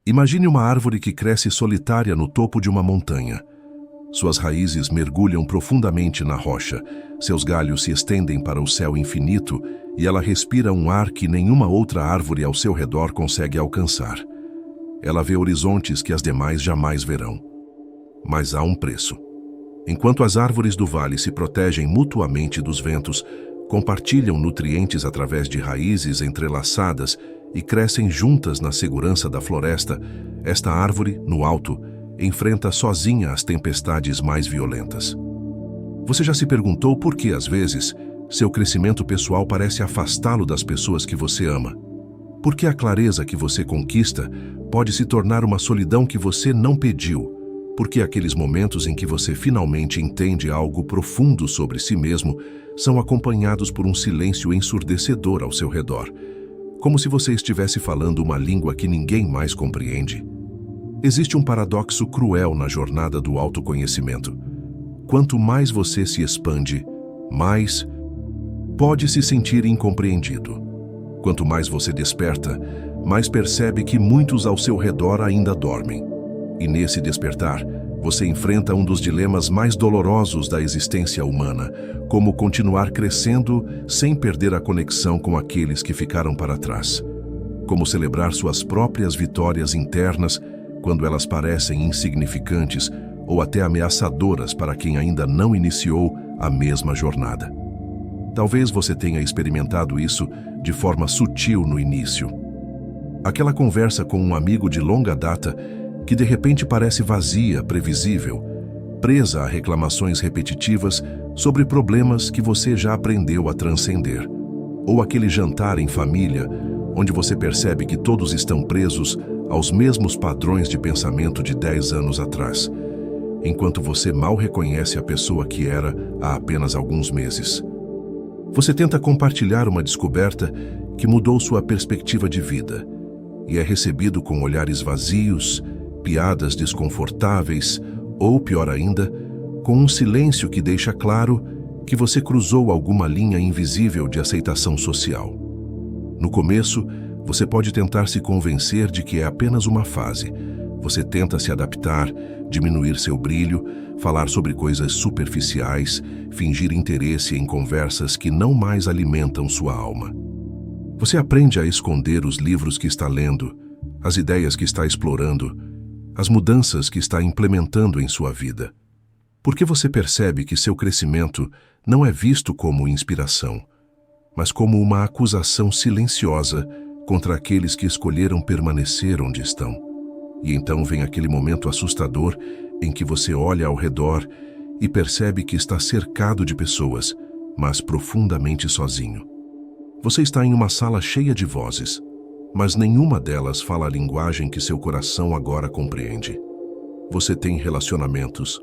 Imagine uma árvore que cresce solitária no topo de uma montanha. Suas raízes mergulham profundamente na rocha, seus galhos se estendem para o céu infinito e ela respira um ar que nenhuma outra árvore ao seu redor consegue alcançar. Ela vê horizontes que as demais jamais verão. Mas há um preço. Enquanto as árvores do vale se protegem mutuamente dos ventos, compartilham nutrientes através de raízes entrelaçadas e crescem juntas na segurança da floresta, esta árvore, no alto, enfrenta sozinha as tempestades mais violentas. Você já se perguntou por que, às vezes, seu crescimento pessoal parece afastá-lo das pessoas que você ama? Por que a clareza que você conquista pode se tornar uma solidão que você não pediu? Por que aqueles momentos em que você finalmente entende algo profundo sobre si mesmo são acompanhados por um silêncio ensurdecedor ao seu redor, como se você estivesse falando uma língua que ninguém mais compreende? Existe um paradoxo cruel na jornada do autoconhecimento. Quanto mais você se expande, mais pode se sentir incompreendido. Quanto mais você desperta, mais percebe que muitos ao seu redor ainda dormem. E nesse despertar, você enfrenta um dos dilemas mais dolorosos da existência humana, como continuar crescendo sem perder a conexão com aqueles que ficaram para trás. Como celebrar suas próprias vitórias internas quando elas parecem insignificantes ou até ameaçadoras para quem ainda não iniciou a mesma jornada. Talvez você tenha experimentado isso de forma sutil no início. Aquela conversa com um amigo de longa data que de repente parece vazia, previsível, presa a reclamações repetitivas sobre problemas que você já aprendeu a transcender. Ou aquele jantar em família, onde você percebe que todos estão presos aos mesmos padrões de pensamento de 10 anos atrás, enquanto você mal reconhece a pessoa que era há apenas alguns meses. Você tenta compartilhar uma descoberta que mudou sua perspectiva de vida e é recebido com olhares vazios, piadas desconfortáveis ou, pior ainda, com um silêncio que deixa claro que você cruzou alguma linha invisível de aceitação social. No começo, você pode tentar se convencer de que é apenas uma fase. Você tenta se adaptar, diminuir seu brilho, falar sobre coisas superficiais, fingir interesse em conversas que não mais alimentam sua alma. Você aprende a esconder os livros que está lendo, as ideias que está explorando, as mudanças que está implementando em sua vida. Porque você percebe que seu crescimento não é visto como inspiração, mas como uma acusação silenciosa contra aqueles que escolheram permanecer onde estão. E então vem aquele momento assustador em que você olha ao redor e percebe que está cercado de pessoas, mas profundamente sozinho. Você está em uma sala cheia de vozes, mas nenhuma delas fala a linguagem que seu coração agora compreende. Você tem relacionamentos,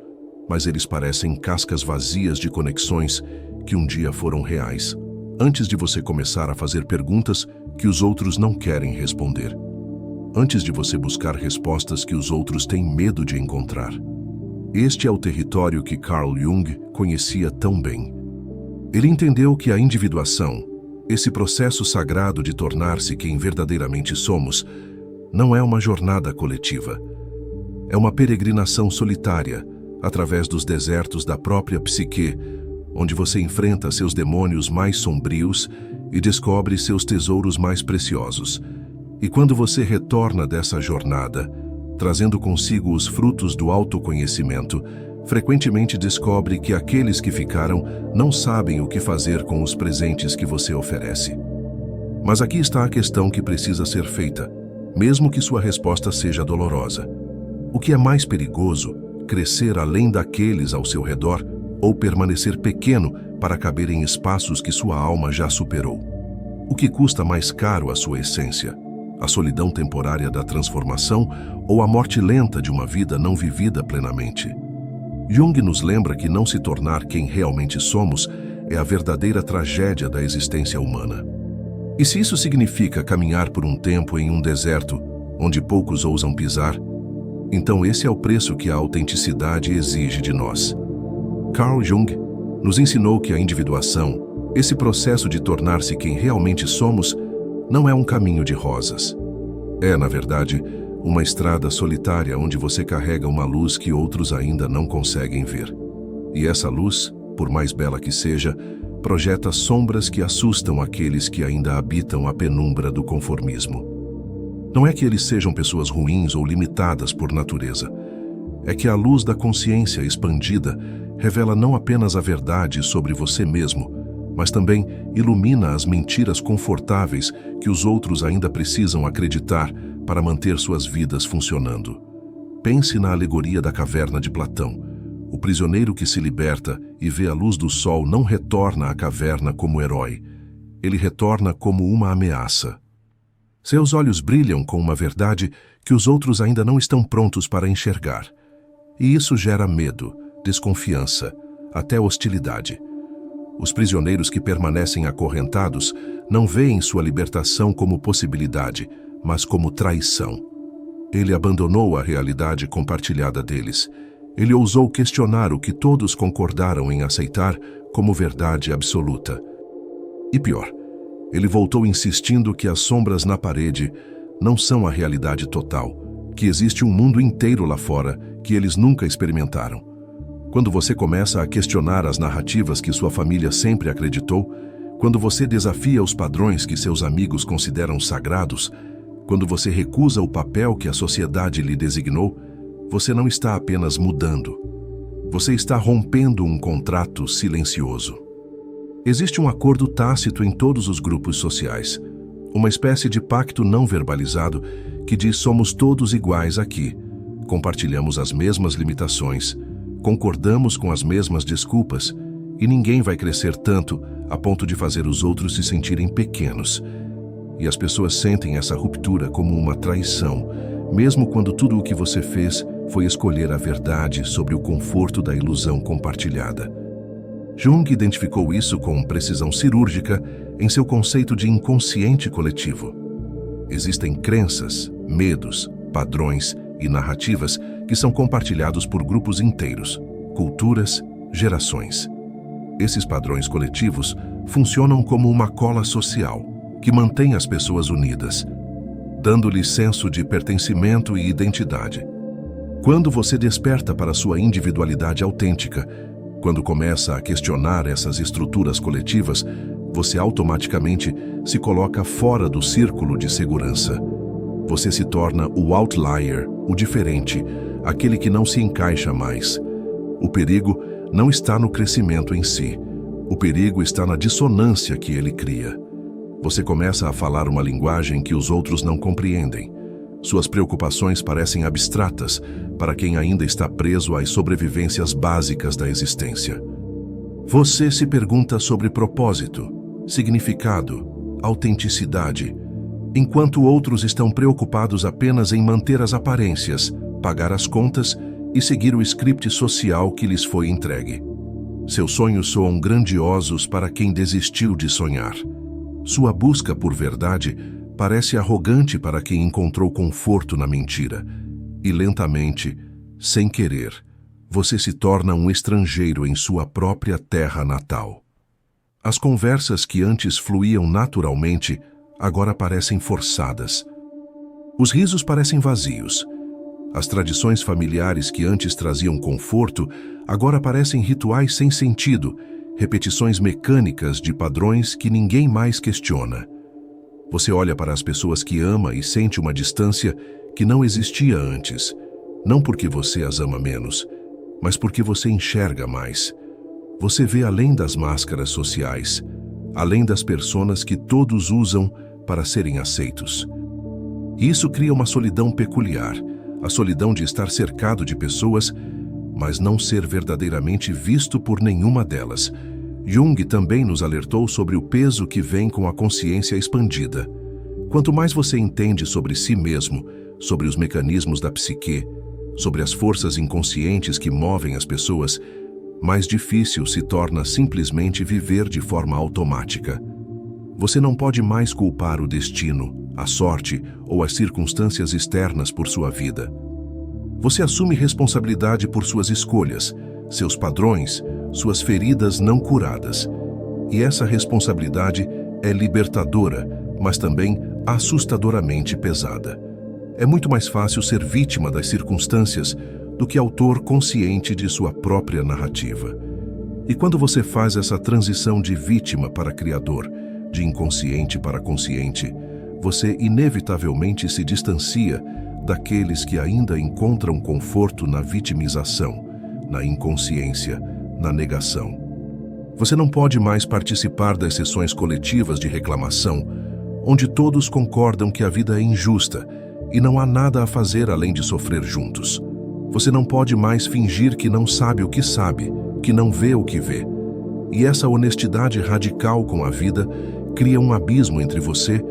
mas eles parecem cascas vazias de conexões que um dia foram reais, antes de você começar a fazer perguntas que os outros não querem responder. Antes de você buscar respostas que os outros têm medo de encontrar. Este é o território que Carl Jung conhecia tão bem. Ele entendeu que a individuação, esse processo sagrado de tornar-se quem verdadeiramente somos, não é uma jornada coletiva. É uma peregrinação solitária, através dos desertos da própria psique, onde você enfrenta seus demônios mais sombrios e descobre seus tesouros mais preciosos. E quando você retorna dessa jornada, trazendo consigo os frutos do autoconhecimento, frequentemente descobre que aqueles que ficaram não sabem o que fazer com os presentes que você oferece. Mas aqui está a questão que precisa ser feita, mesmo que sua resposta seja dolorosa. O que é mais perigoso, crescer além daqueles ao seu redor ou permanecer pequeno para caber em espaços que sua alma já superou? O que custa mais caro à sua essência? A solidão temporária da transformação ou a morte lenta de uma vida não vivida plenamente? Jung nos lembra que não se tornar quem realmente somos é a verdadeira tragédia da existência humana. E se isso significa caminhar por um tempo em um deserto, onde poucos ousam pisar, então esse é o preço que a autenticidade exige de nós. Carl Jung nos ensinou que a individuação, esse processo de tornar-se quem realmente somos, não é um caminho de rosas. É, na verdade, uma estrada solitária onde você carrega uma luz que outros ainda não conseguem ver. E essa luz, por mais bela que seja, projeta sombras que assustam aqueles que ainda habitam a penumbra do conformismo. Não é que eles sejam pessoas ruins ou limitadas por natureza. É que a luz da consciência expandida revela não apenas a verdade sobre você mesmo, mas também ilumina as mentiras confortáveis que os outros ainda precisam acreditar para manter suas vidas funcionando. Pense na alegoria da caverna de Platão. O prisioneiro que se liberta e vê a luz do sol não retorna à caverna como herói. Ele retorna como uma ameaça. Seus olhos brilham com uma verdade que os outros ainda não estão prontos para enxergar. E isso gera medo, desconfiança, até hostilidade. Os prisioneiros que permanecem acorrentados não veem sua libertação como possibilidade, mas como traição. Ele abandonou a realidade compartilhada deles. Ele ousou questionar o que todos concordaram em aceitar como verdade absoluta. E pior, ele voltou insistindo que as sombras na parede não são a realidade total, que existe um mundo inteiro lá fora que eles nunca experimentaram. Quando você começa a questionar as narrativas que sua família sempre acreditou, quando você desafia os padrões que seus amigos consideram sagrados, quando você recusa o papel que a sociedade lhe designou, você não está apenas mudando. Você está rompendo um contrato silencioso. Existe um acordo tácito em todos os grupos sociais, uma espécie de pacto não verbalizado que diz: somos todos iguais aqui, compartilhamos as mesmas limitações, concordamos com as mesmas desculpas e ninguém vai crescer tanto a ponto de fazer os outros se sentirem pequenos. E as pessoas sentem essa ruptura como uma traição, mesmo quando tudo o que você fez foi escolher a verdade sobre o conforto da ilusão compartilhada. Jung identificou isso com precisão cirúrgica em seu conceito de inconsciente coletivo. Existem crenças, medos, padrões e narrativas que são compartilhados por grupos inteiros, culturas, gerações. Esses padrões coletivos funcionam como uma cola social que mantém as pessoas unidas, dando-lhes senso de pertencimento e identidade. Quando você desperta para sua individualidade autêntica, quando começa a questionar essas estruturas coletivas, você automaticamente se coloca fora do círculo de segurança. Você se torna o outlier, o diferente, aquele que não se encaixa mais. O perigo não está no crescimento em si. O perigo está na dissonância que ele cria. Você começa a falar uma linguagem que os outros não compreendem. Suas preocupações parecem abstratas para quem ainda está preso às sobrevivências básicas da existência. Você se pergunta sobre propósito, significado, autenticidade, enquanto outros estão preocupados apenas em manter as aparências, pagar as contas e seguir o script social que lhes foi entregue. Seus sonhos soam grandiosos para quem desistiu de sonhar. Sua busca por verdade parece arrogante para quem encontrou conforto na mentira. E lentamente, sem querer, você se torna um estrangeiro em sua própria terra natal. As conversas que antes fluíam naturalmente, agora parecem forçadas. Os risos parecem vazios. As tradições familiares que antes traziam conforto, agora parecem rituais sem sentido, repetições mecânicas de padrões que ninguém mais questiona. Você olha para as pessoas que ama e sente uma distância que não existia antes, não porque você as ama menos, mas porque você enxerga mais. Você vê além das máscaras sociais, além das personas que todos usam para serem aceitos. E isso cria uma solidão peculiar, a solidão de estar cercado de pessoas, mas não ser verdadeiramente visto por nenhuma delas. Jung também nos alertou sobre o peso que vem com a consciência expandida. Quanto mais você entende sobre si mesmo, sobre os mecanismos da psique, sobre as forças inconscientes que movem as pessoas, mais difícil se torna simplesmente viver de forma automática. Você não pode mais culpar o destino, a sorte ou as circunstâncias externas por sua vida. Você assume responsabilidade por suas escolhas, seus padrões, suas feridas não curadas. E essa responsabilidade é libertadora, mas também assustadoramente pesada. É muito mais fácil ser vítima das circunstâncias do que autor consciente de sua própria narrativa. E quando você faz essa transição de vítima para criador, de inconsciente para consciente, você inevitavelmente se distancia daqueles que ainda encontram conforto na vitimização, na inconsciência, na negação. Você não pode mais participar das sessões coletivas de reclamação, onde todos concordam que a vida é injusta e não há nada a fazer além de sofrer juntos. Você não pode mais fingir que não sabe o que sabe, que não vê o que vê. E essa honestidade radical com a vida cria um abismo entre você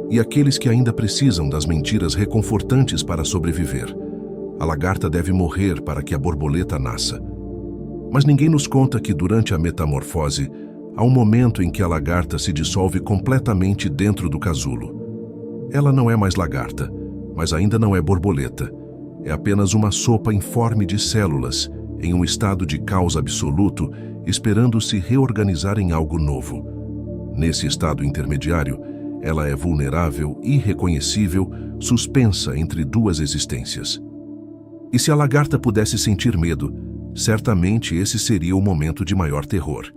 e aqueles que ainda precisam das mentiras reconfortantes para sobreviver. A lagarta deve morrer para que a borboleta nasça. Mas ninguém nos conta que durante a metamorfose, há um momento em que a lagarta se dissolve completamente dentro do casulo. Ela não é mais lagarta, mas ainda não é borboleta. É apenas uma sopa informe de células, em um estado de caos absoluto, esperando se reorganizar em algo novo. Nesse estado intermediário, ela é vulnerável, irreconhecível, suspensa entre duas existências. E se a lagarta pudesse sentir medo, certamente esse seria o momento de maior terror.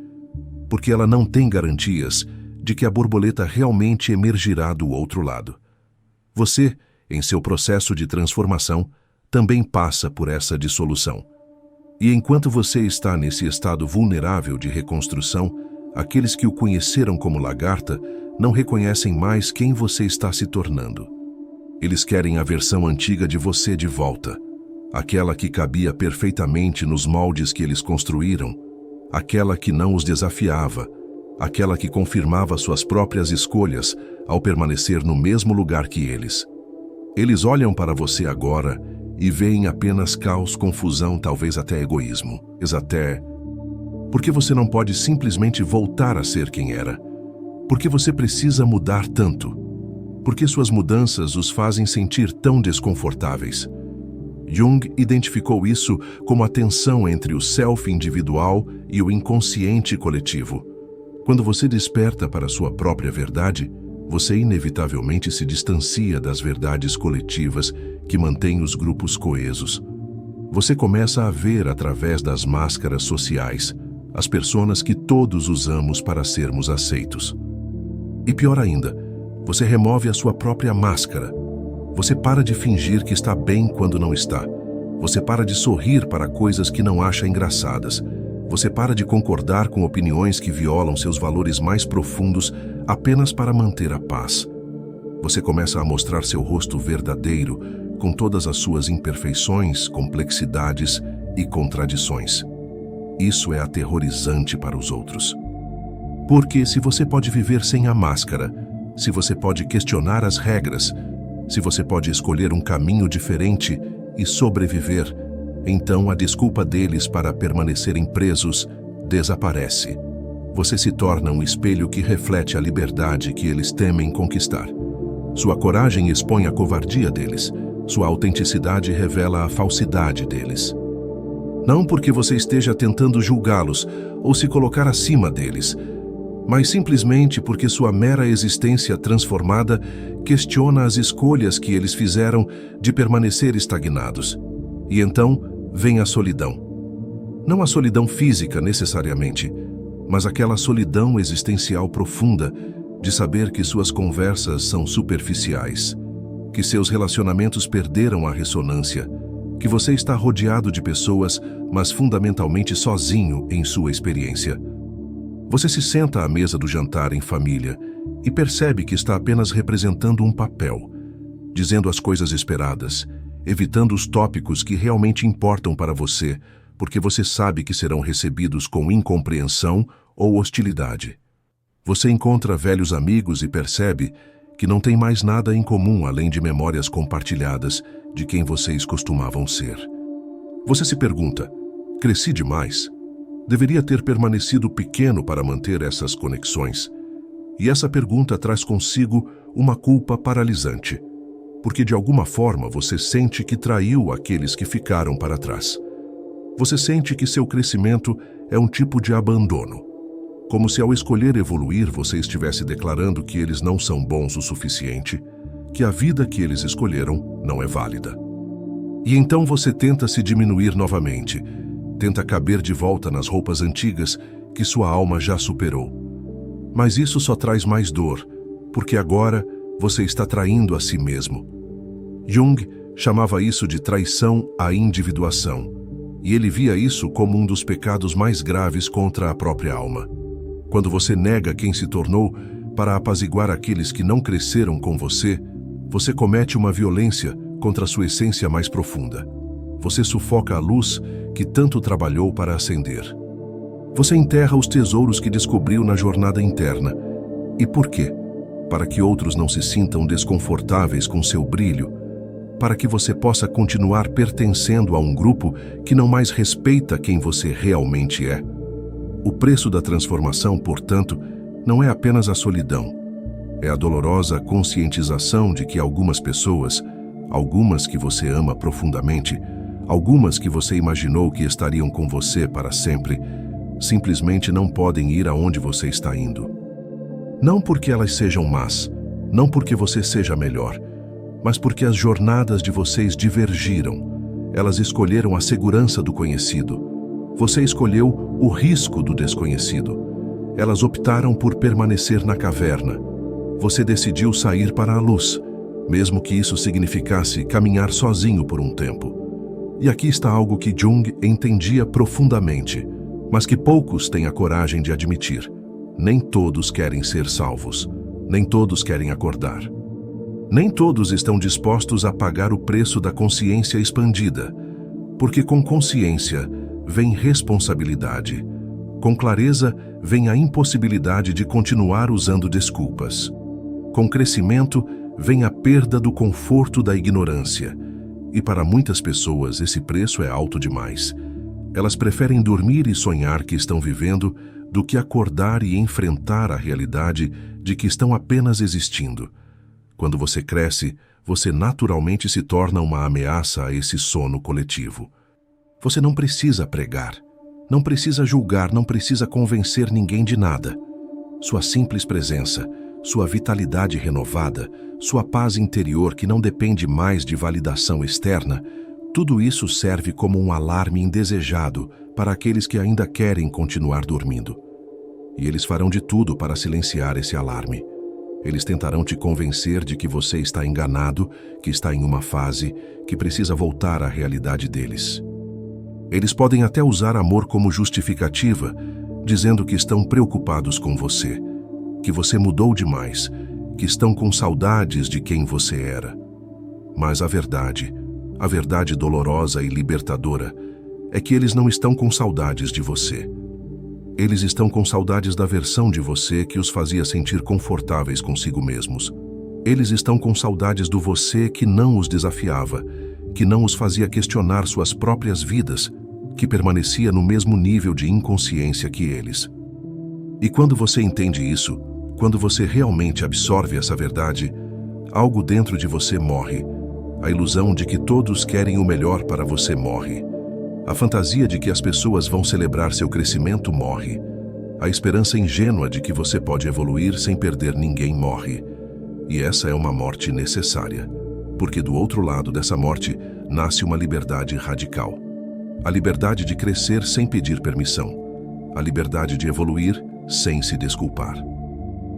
Porque ela não tem garantias de que a borboleta realmente emergirá do outro lado. Você, em seu processo de transformação, também passa por essa dissolução. E enquanto você está nesse estado vulnerável de reconstrução, aqueles que o conheceram como lagarta não reconhecem mais quem você está se tornando. Eles querem a versão antiga de você de volta, aquela que cabia perfeitamente nos moldes que eles construíram, aquela que não os desafiava, aquela que confirmava suas próprias escolhas ao permanecer no mesmo lugar que eles. Eles olham para você agora e veem apenas caos, confusão, talvez até egoísmo. Porque você não pode simplesmente voltar a ser quem era. Porque você precisa mudar tanto. Porque suas mudanças os fazem sentir tão desconfortáveis. Jung identificou isso como a tensão entre o self individual e o inconsciente coletivo. Quando você desperta para sua própria verdade, você inevitavelmente se distancia das verdades coletivas que mantêm os grupos coesos. Você começa a ver através das máscaras sociais as personas que todos usamos para sermos aceitos. E pior ainda, você remove a sua própria máscara. Você para de fingir que está bem quando não está. Você para de sorrir para coisas que não acha engraçadas. Você para de concordar com opiniões que violam seus valores mais profundos apenas para manter a paz. Você começa a mostrar seu rosto verdadeiro, com todas as suas imperfeições, complexidades e contradições. Isso é aterrorizante para os outros. Porque se você pode viver sem a máscara, se você pode questionar as regras, se você pode escolher um caminho diferente e sobreviver, então a desculpa deles para permanecerem presos desaparece. Você se torna um espelho que reflete a liberdade que eles temem conquistar. Sua coragem expõe a covardia deles. Sua autenticidade revela a falsidade deles. Não porque você esteja tentando julgá-los ou se colocar acima deles, mas simplesmente porque sua mera existência transformada questiona as escolhas que eles fizeram de permanecer estagnados. E então vem a solidão. Não a solidão física necessariamente, mas aquela solidão existencial profunda de saber que suas conversas são superficiais, que seus relacionamentos perderam a ressonância, que você está rodeado de pessoas, mas fundamentalmente sozinho em sua experiência. Você se senta à mesa do jantar em família e percebe que está apenas representando um papel, dizendo as coisas esperadas, evitando os tópicos que realmente importam para você, porque você sabe que serão recebidos com incompreensão ou hostilidade. Você encontra velhos amigos e percebe que não tem mais nada em comum além de memórias compartilhadas de quem vocês costumavam ser. Você se pergunta, cresci demais? Deveria ter permanecido pequeno para manter essas conexões? E essa pergunta traz consigo uma culpa paralisante, porque de alguma forma você sente que traiu aqueles que ficaram para trás. Você sente que seu crescimento é um tipo de abandono, como se ao escolher evoluir você estivesse declarando que eles não são bons o suficiente, que a vida que eles escolheram não é válida. E então você tenta se diminuir novamente, tenta caber de volta nas roupas antigas que sua alma já superou. Mas isso só traz mais dor, porque agora você está traindo a si mesmo. Jung chamava isso de traição à individuação, e ele via isso como um dos pecados mais graves contra a própria alma. Quando você nega quem se tornou para apaziguar aqueles que não cresceram com você, você comete uma violência contra a sua essência mais profunda. Você sufoca a luz que tanto trabalhou para acender. Você enterra os tesouros que descobriu na jornada interna. E por quê? Para que outros não se sintam desconfortáveis com seu brilho, para que você possa continuar pertencendo a um grupo que não mais respeita quem você realmente é. O preço da transformação, portanto, não é apenas a solidão. É a dolorosa conscientização de que algumas pessoas, algumas que você ama profundamente, algumas que você imaginou que estariam com você para sempre, simplesmente não podem ir aonde você está indo. Não porque elas sejam más, não porque você seja melhor, mas porque as jornadas de vocês divergiram. Elas escolheram a segurança do conhecido. Você escolheu o risco do desconhecido. Elas optaram por permanecer na caverna. Você decidiu sair para a luz, mesmo que isso significasse caminhar sozinho por um tempo. E aqui está algo que Jung entendia profundamente, mas que poucos têm a coragem de admitir. Nem todos querem ser salvos. Nem todos querem acordar. Nem todos estão dispostos a pagar o preço da consciência expandida, porque com consciência vem responsabilidade. Com clareza vem a impossibilidade de continuar usando desculpas. Com crescimento vem a perda do conforto da ignorância. E para muitas pessoas esse preço é alto demais. Elas preferem dormir e sonhar que estão vivendo do que acordar e enfrentar a realidade de que estão apenas existindo. Quando você cresce, você naturalmente se torna uma ameaça a esse sono coletivo. Você não precisa pregar, não precisa julgar, não precisa convencer ninguém de nada. Sua simples presença, sua vitalidade renovada, sua paz interior que não depende mais de validação externa, tudo isso serve como um alarme indesejado para aqueles que ainda querem continuar dormindo. E eles farão de tudo para silenciar esse alarme. Eles tentarão te convencer de que você está enganado, que está em uma fase, que precisa voltar à realidade deles. Eles podem até usar amor como justificativa, dizendo que estão preocupados com você, que você mudou demais, que estão com saudades de quem você era. Mas a verdade dolorosa e libertadora, é que eles não estão com saudades de você. Eles estão com saudades da versão de você que os fazia sentir confortáveis consigo mesmos. Eles estão com saudades do você que não os desafiava, que não os fazia questionar suas próprias vidas, que permanecia no mesmo nível de inconsciência que eles. E quando você entende isso, quando você realmente absorve essa verdade, algo dentro de você morre. A ilusão de que todos querem o melhor para você morre. A fantasia de que as pessoas vão celebrar seu crescimento morre. A esperança ingênua de que você pode evoluir sem perder ninguém morre. E essa é uma morte necessária, porque do outro lado dessa morte nasce uma liberdade radical. A liberdade de crescer sem pedir permissão. A liberdade de evoluir sem se desculpar.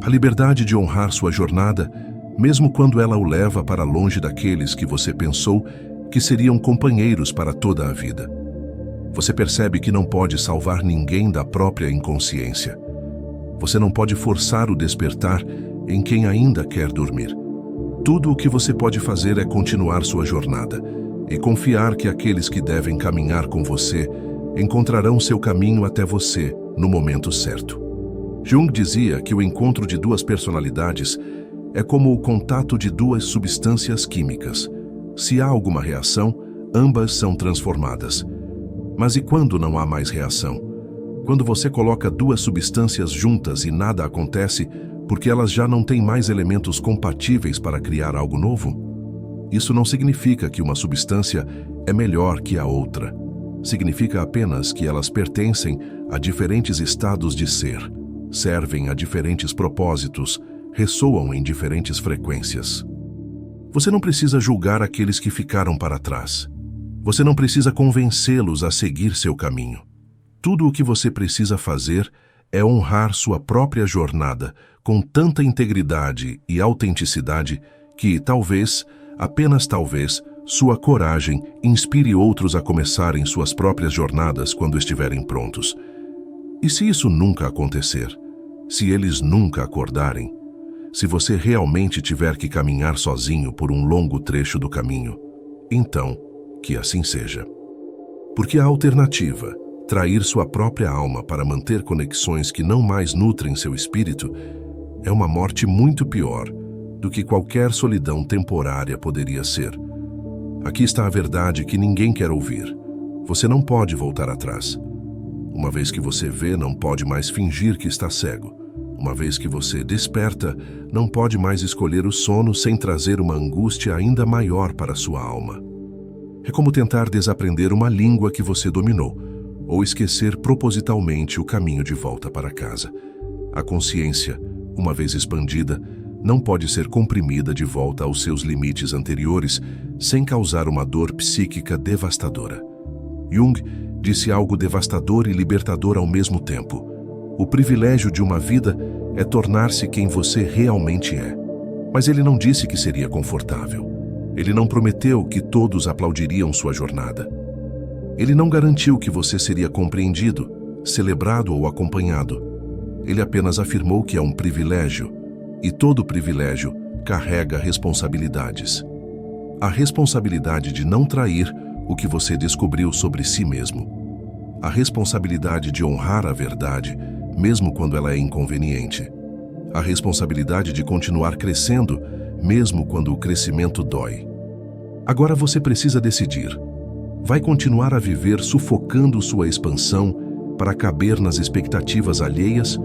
A liberdade de honrar sua jornada, mesmo quando ela o leva para longe daqueles que você pensou que seriam companheiros para toda a vida. Você percebe que não pode salvar ninguém da própria inconsciência. Você não pode forçar o despertar em quem ainda quer dormir. Tudo o que você pode fazer é continuar sua jornada e confiar que aqueles que devem caminhar com você encontrarão seu caminho até você no momento certo. Jung dizia que o encontro de duas personalidades é como o contato de duas substâncias químicas. Se há alguma reação, ambas são transformadas. Mas e quando não há mais reação? Quando você coloca duas substâncias juntas e nada acontece porque elas já não têm mais elementos compatíveis para criar algo novo? Isso não significa que uma substância é melhor que a outra. Significa apenas que elas pertencem a diferentes estados de ser, servem a diferentes propósitos, ressoam em diferentes frequências. Você não precisa julgar aqueles que ficaram para trás. Você não precisa convencê-los a seguir seu caminho. Tudo o que você precisa fazer é honrar sua própria jornada com tanta integridade e autenticidade que, talvez, apenas talvez, sua coragem inspire outros a começarem suas próprias jornadas quando estiverem prontos. E se isso nunca acontecer? Se eles nunca acordarem? Se você realmente tiver que caminhar sozinho por um longo trecho do caminho, então, que assim seja. Porque a alternativa, trair sua própria alma para manter conexões que não mais nutrem seu espírito, é uma morte muito pior do que qualquer solidão temporária poderia ser. Aqui está a verdade que ninguém quer ouvir. Você não pode voltar atrás. Uma vez que você vê, não pode mais fingir que está cego. Uma vez que você desperta, não pode mais escolher o sono sem trazer uma angústia ainda maior para sua alma. É como tentar desaprender uma língua que você dominou, ou esquecer propositalmente o caminho de volta para casa. A consciência, uma vez expandida, não pode ser comprimida de volta aos seus limites anteriores sem causar uma dor psíquica devastadora. Jung disse algo devastador e libertador ao mesmo tempo. O privilégio de uma vida é tornar-se quem você realmente é. Mas ele não disse que seria confortável. Ele não prometeu que todos aplaudiriam sua jornada. Ele não garantiu que você seria compreendido, celebrado ou acompanhado. Ele apenas afirmou que é um privilégio, e todo privilégio carrega responsabilidades. A responsabilidade de não trair o que você descobriu sobre si mesmo. A responsabilidade de honrar a verdade, mesmo quando ela é inconveniente. A responsabilidade de continuar crescendo, mesmo quando o crescimento dói. Agora você precisa decidir. Vai continuar a viver sufocando sua expansão para caber nas expectativas alheias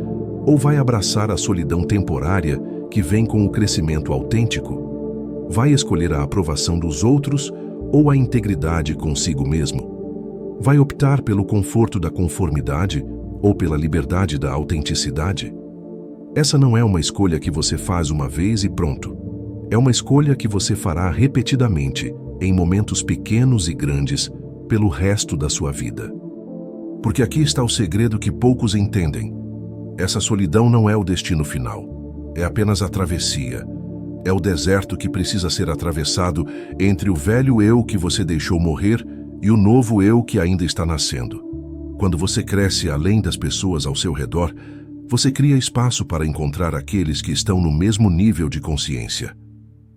ou vai abraçar a solidão temporária que vem com o crescimento autêntico? Vai escolher a aprovação dos outros ou a integridade consigo mesmo? Vai optar pelo conforto da conformidade ou pela liberdade da autenticidade? Essa não é uma escolha que você faz uma vez e pronto. É uma escolha que você fará repetidamente, em momentos pequenos e grandes, pelo resto da sua vida. Porque aqui está o segredo que poucos entendem. Essa solidão não é o destino final. É apenas a travessia. É o deserto que precisa ser atravessado entre o velho eu que você deixou morrer e o novo eu que ainda está nascendo. Quando você cresce além das pessoas ao seu redor, você cria espaço para encontrar aqueles que estão no mesmo nível de consciência.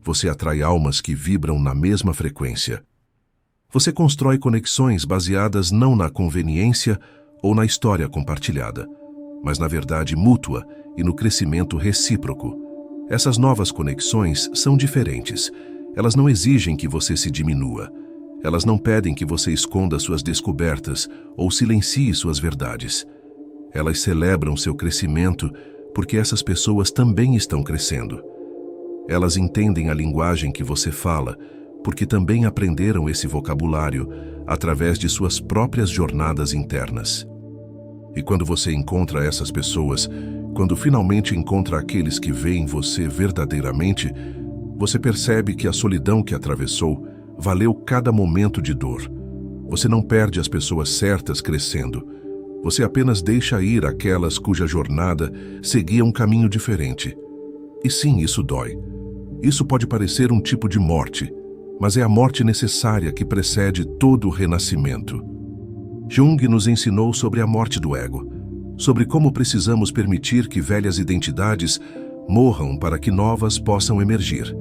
Você atrai almas que vibram na mesma frequência. Você constrói conexões baseadas não na conveniência ou na história compartilhada, mas na verdade mútua e no crescimento recíproco. Essas novas conexões são diferentes. Elas não exigem que você se diminua. Elas não pedem que você esconda suas descobertas ou silencie suas verdades. Elas celebram seu crescimento porque essas pessoas também estão crescendo. Elas entendem a linguagem que você fala porque também aprenderam esse vocabulário através de suas próprias jornadas internas. E quando você encontra essas pessoas, quando finalmente encontra aqueles que veem você verdadeiramente, você percebe que a solidão que atravessou valeu cada momento de dor. Você não perde as pessoas certas crescendo. Você apenas deixa ir aquelas cuja jornada seguia um caminho diferente. E sim, isso dói. Isso pode parecer um tipo de morte, mas é a morte necessária que precede todo o renascimento. Jung nos ensinou sobre a morte do ego, sobre como precisamos permitir que velhas identidades morram para que novas possam emergir.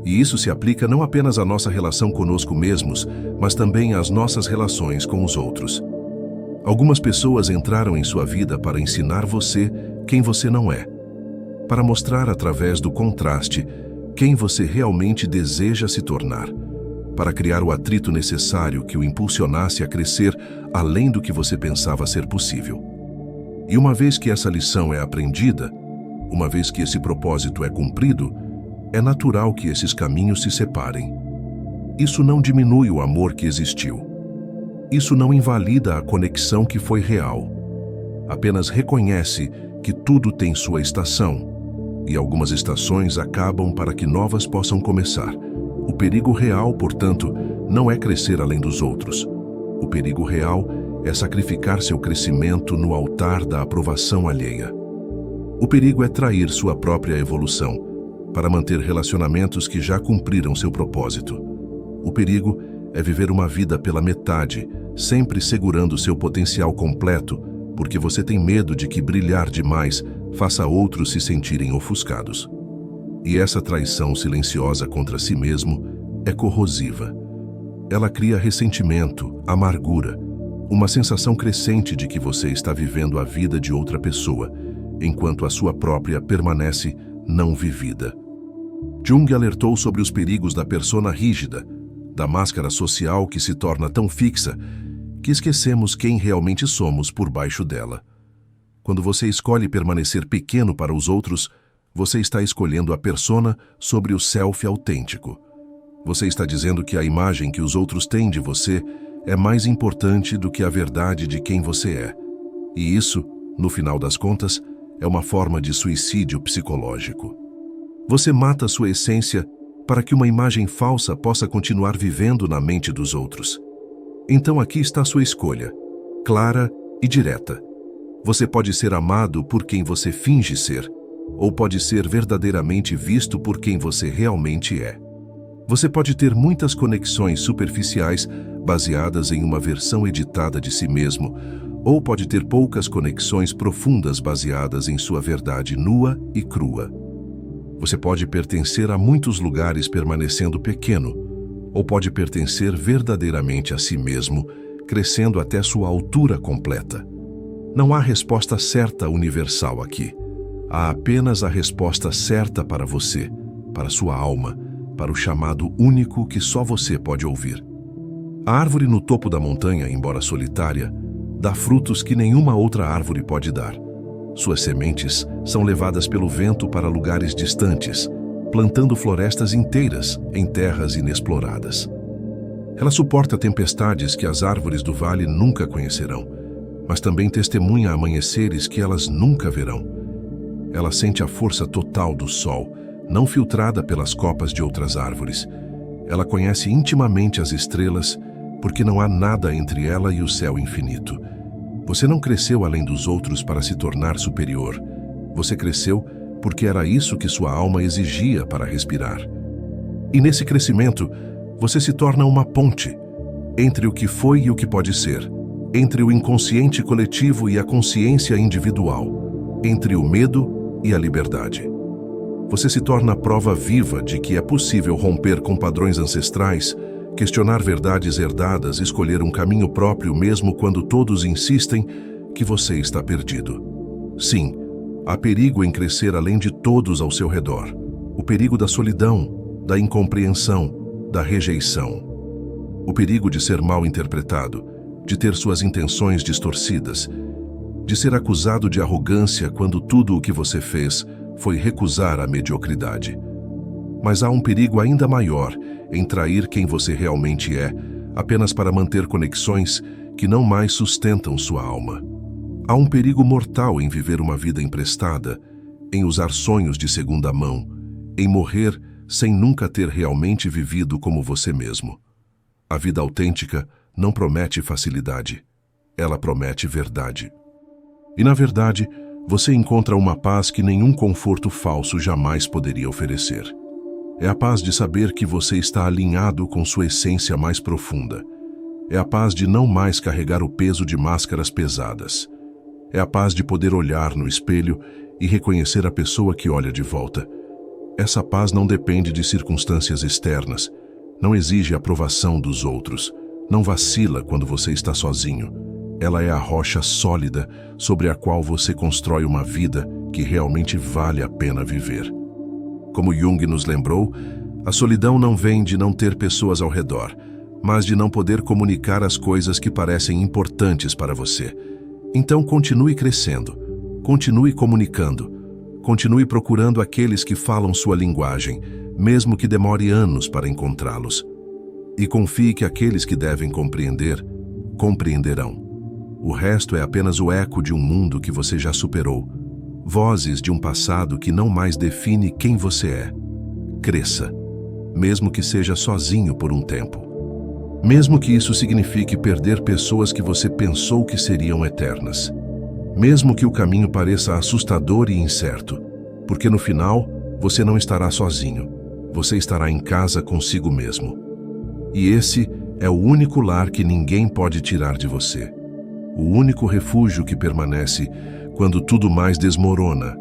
E isso se aplica não apenas à nossa relação conosco mesmos, mas também às nossas relações com os outros. Algumas pessoas entraram em sua vida para ensinar você quem você não é, para mostrar através do contraste quem você realmente deseja se tornar, para criar o atrito necessário que o impulsionasse a crescer além do que você pensava ser possível. E uma vez que essa lição é aprendida, uma vez que esse propósito é cumprido, é natural que esses caminhos se separem. Isso não diminui o amor que existiu. Isso não invalida a conexão que foi real. Apenas reconhece que tudo tem sua estação, e algumas estações acabam para que novas possam começar, O perigo real, portanto, não é crescer além dos outros. O perigo real é sacrificar seu crescimento no altar da aprovação alheia. O perigo é trair sua própria evolução para manter relacionamentos que já cumpriram seu propósito. O perigo é viver uma vida pela metade, sempre segurando seu potencial completo, porque você tem medo de que brilhar demais faça outros se sentirem ofuscados. E essa traição silenciosa contra si mesmo é corrosiva. Ela cria ressentimento, amargura, uma sensação crescente de que você está vivendo a vida de outra pessoa, enquanto a sua própria permanece não vivida. Jung alertou sobre os perigos da persona rígida, da máscara social que se torna tão fixa que esquecemos quem realmente somos por baixo dela. Quando você escolhe permanecer pequeno para os outros, você está escolhendo a persona sobre o self autêntico. Você está dizendo que a imagem que os outros têm de você é mais importante do que a verdade de quem você é. E isso, no final das contas, é uma forma de suicídio psicológico. Você mata sua essência para que uma imagem falsa possa continuar vivendo na mente dos outros. Então aqui está sua escolha, clara e direta. Você pode ser amado por quem você finge ser, ou pode ser verdadeiramente visto por quem você realmente é. Você pode ter muitas conexões superficiais baseadas em uma versão editada de si mesmo, ou pode ter poucas conexões profundas baseadas em sua verdade nua e crua. Você pode pertencer a muitos lugares permanecendo pequeno, ou pode pertencer verdadeiramente a si mesmo, crescendo até sua altura completa. Não há resposta certa universal aqui. Há apenas a resposta certa para você, para sua alma, para o chamado único que só você pode ouvir. A árvore no topo da montanha, embora solitária, dá frutos que nenhuma outra árvore pode dar. Suas sementes são levadas pelo vento para lugares distantes, plantando florestas inteiras em terras inexploradas. Ela suporta tempestades que as árvores do vale nunca conhecerão, mas também testemunha amanheceres que elas nunca verão. Ela sente a força total do sol, não filtrada pelas copas de outras árvores. Ela conhece intimamente as estrelas, porque não há nada entre ela e o céu infinito. Você não cresceu além dos outros para se tornar superior. Você cresceu porque era isso que sua alma exigia para respirar. E nesse crescimento, você se torna uma ponte entre o que foi e o que pode ser, entre o inconsciente coletivo e a consciência individual, entre o medo e a liberdade. Você se torna a prova viva de que é possível romper com padrões ancestrais, questionar verdades herdadas, escolher um caminho próprio mesmo quando todos insistem que você está perdido. Sim, há perigo em crescer além de todos ao seu redor. O perigo da solidão, da incompreensão, da rejeição. O perigo de ser mal interpretado, de ter suas intenções distorcidas, de ser acusado de arrogância quando tudo o que você fez foi recusar a mediocridade. Mas há um perigo ainda maior em trair quem você realmente é, apenas para manter conexões que não mais sustentam sua alma. Há um perigo mortal em viver uma vida emprestada, em usar sonhos de segunda mão, em morrer sem nunca ter realmente vivido como você mesmo. A vida autêntica não promete facilidade, ela promete verdade. E na verdade, você encontra uma paz que nenhum conforto falso jamais poderia oferecer. É a paz de saber que você está alinhado com sua essência mais profunda. É a paz de não mais carregar o peso de máscaras pesadas. É a paz de poder olhar no espelho e reconhecer a pessoa que olha de volta. Essa paz não depende de circunstâncias externas, não exige a aprovação dos outros, não vacila quando você está sozinho. Ela é a rocha sólida sobre a qual você constrói uma vida que realmente vale a pena viver. Como Jung nos lembrou, a solidão não vem de não ter pessoas ao redor, mas de não poder comunicar as coisas que parecem importantes para você. Então continue crescendo, continue comunicando, continue procurando aqueles que falam sua linguagem, mesmo que demore anos para encontrá-los. E confie que aqueles que devem compreender, compreenderão. O resto é apenas o eco de um mundo que você já superou. Vozes de um passado que não mais define quem você é. Cresça. mesmo que seja sozinho por um tempo. Mesmo que isso signifique perder pessoas que você pensou que seriam eternas. Mesmo que o caminho pareça assustador e incerto, porque no final você não estará sozinho, você estará em casa consigo mesmo. E esse é o único lar que ninguém pode tirar de você. O único refúgio que permanece quando tudo mais desmorona.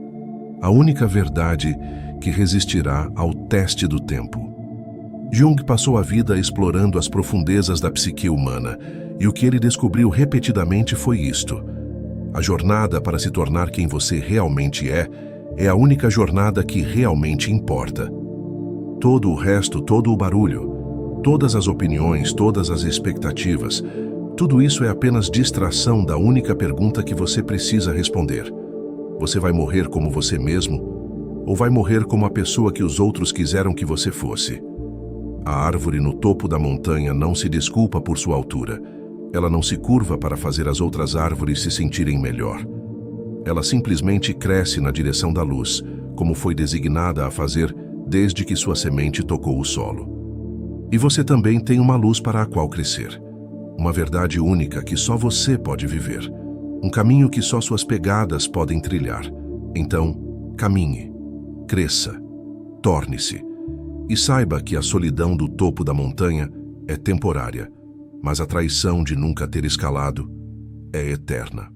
A única verdade que resistirá ao teste do tempo. Jung passou a vida explorando as profundezas da psique humana, e o que ele descobriu repetidamente foi isto: a jornada para se tornar quem você realmente é a única jornada que realmente importa. Todo o resto, todo o barulho, todas as opiniões, todas as expectativas, tudo isso é apenas distração da única pergunta que você precisa responder. Você vai morrer como você mesmo, ou vai morrer como a pessoa que os outros quiseram que você fosse? A árvore no topo da montanha não se desculpa por sua altura. Ela não se curva para fazer as outras árvores se sentirem melhor. Ela simplesmente cresce na direção da luz, como foi designada a fazer desde que sua semente tocou o solo. E você também tem uma luz para a qual crescer. Uma verdade única que só você pode viver. Um caminho que só suas pegadas podem trilhar. Então, caminhe, cresça, torne-se. E saiba que a solidão do topo da montanha é temporária, mas a traição de nunca ter escalado é eterna.